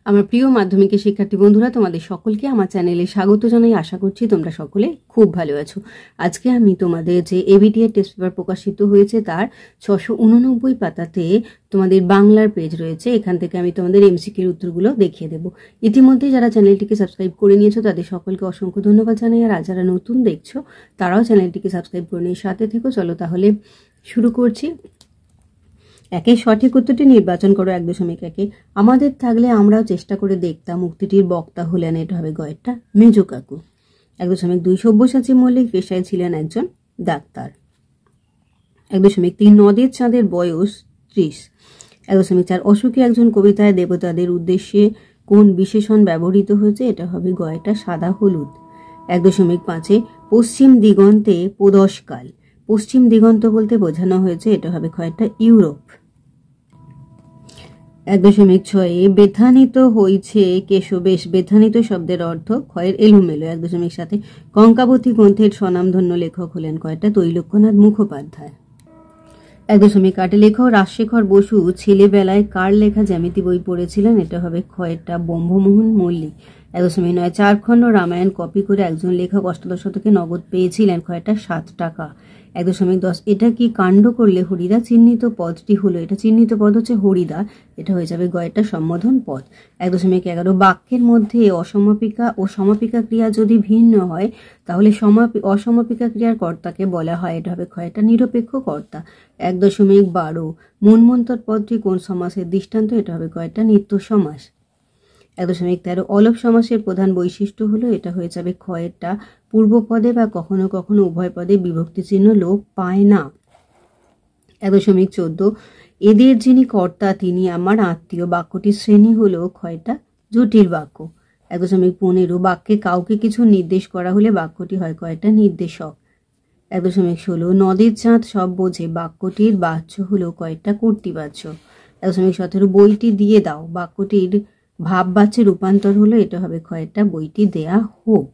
আমার প্রিয় মাধ্যমিকের শিক্ষার্থী বন্ধুরা, তোমাদের সকলকে আমার চ্যানেলে স্বাগত জানাই। আশা করছি তোমরা সকলে খুব ভালো আছো। আজকে আমি তোমাদের যে এবিটিএ টেস্ট পেপার প্রকাশিত হয়েছে তার 689 পাতাতে তোমাদের বাংলার পেজ রয়েছে। এখান থেকে আমি তোমাদের এমসিকিউর উত্তরগুলো দেখিয়ে দেবো। ইতিমধ্যে যারা চ্যানেলটিকে সাবস্ক্রাইব করে নিয়েছো তাদের সকলকে অসংখ্য ধন্যবাদ জানাই। আর যারা নতুন দেখছো তারাও চ্যানেলটিকে সাবস্ক্রাইব করে নিয়ে সাথে থেকো। চলো তাহলে শুরু করছি। একে সঠিক উত্তরটি নির্বাচন করো। 1.1 আমাদের থাকলে আমরাও চেষ্টা করে দেখতাম উক্তিটির বক্তা হলেন, এটা হবে গয়েরটা মেজো কাকু। 1.2 সব্যসাচী মল্লিক পেশায় ছিলেন একজন ডাক্তার। 1.3 নদের চাঁদের বয়স 30। 1.4 অশোকে একজন কবিতায় দেবতাদের উদ্দেশ্যে কোন বিশেষণ ব্যবহৃত হয়েছে, এটা হবে গয়েরটা সাদা হলুদ। 1.5 পশ্চিম দিগন্তে প্রদোষকাল। পশ্চিম দিগন্ত বলতে বোঝানো হয়েছে, এটা হবে ক্ষয়টা ইউরোপ। 1.6 বেথানিত হইছে কেশবেশ। বেথানিত শব্দের অর্থ ক্ষয়ের এলোমেলো। 1.7 কঙ্কাবতী গ্রন্থের স্বনামধন্য লেখক হলেন কয়টা তৈলক্যনাথ মুখোপাধ্যায়। 1.8 লেখক রাজশেখর বসু ছেলেবেলায় কার লেখা জ্যামিতি বই পড়েছিলেন, এটা হবে ক্ষয়েরটা ব্রহ্মমোহন মল্লিক। 1.9 4 খণ্ড রামায়ণ কপি করে একজন লেখক অষ্টাদশ শতকে নগদ পেয়েছিলেন, ক্ষয়টা 7 টাকা। 1.10 এটা কি কাণ্ড করলে হরিদা চিহ্নিত পদটি হলো, এটা চিহ্নিত পদ হচ্ছে হরিদা, এটা হয়ে যাবে গয়েরটা সম্বোধন পদ। 1.11 বাক্যের মধ্যে অসমাপিকা ও সমাপিকা ক্রিয়া যদি ভিন্ন হয় তাহলে অসমাপিকা ক্রিয়ার কর্তাকে বলা হয়, এটা হবে ক্ষয়টা নিরপেক্ষ কর্তা। 1.12 মন্মন্তর পদটি কোন সমাসের দৃষ্টান্ত, এটা হবে কয়টা নিত্য সমাস। 1.13 অলপ সমাসের প্রধান বৈশিষ্ট্য হলো, এটা হয়ে যাবে ক্ষয়েরটা পূর্ব পদে বা কখনো কখনো উভয় পদে বিভক্তি চিহ্ন লোপ পায় না। 1.14 এদের যিনি কর্তা তিনি আমার আত্মীয়। বাক্যটির শ্রেণী হলো ক্ষয়টা জটিল বাক্য। 1.15 বাক্যে কাউকে কিছু নির্দেশ করা হলে বাক্যটি হয় কয়টা নির্দেশক। 1.16 নদের চাঁদ সব বোঝে। বাক্যটির বাচ্য হলো কয়টা কর্তৃবাচ্য। 1.17 বইটি দিয়ে দাও। বাক্যটির ভাববাচ্যে রূপান্তর হলো, এটা হবে ক্ষয়টা বইটি দেয়া হোক।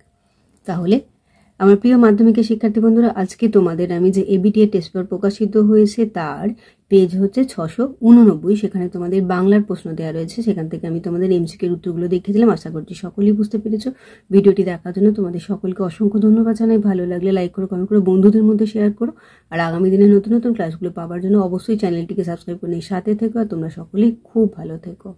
তাহলে আমার প্রিয় মাধ্যমিকের শিক্ষার্থী বন্ধুরা, আজকে তোমাদের আমি যে এবিটিএ টেস্ট পেপার প্রকাশিত হয়েছে তার পেজ হচ্ছে 689। সেখানে তোমাদের বাংলার প্রশ্ন দেওয়া রয়েছে, সেখান থেকে আমি তোমাদের এমসিকিউর উত্তরগুলো দেখিয়ে দিলাম। আশা করছি সকলেই বুঝতে পেরেছো। ভিডিওটি দেখার জন্য তোমাদের সকলকে অসংখ্য ধন্যবাদ জানাই। ভালো লাগলে লাইক করো, কমেন্ট করো, বন্ধুদের মধ্যে শেয়ার করো। আর আগামী দিনে নতুন নতুন ক্লাসগুলো পাওয়ার জন্য অবশ্যই চ্যানেলটিকে সাবস্ক্রাইব করে নিয়ে সাথে থেকো। আর তোমরা সকলেই খুব ভালো থেকো।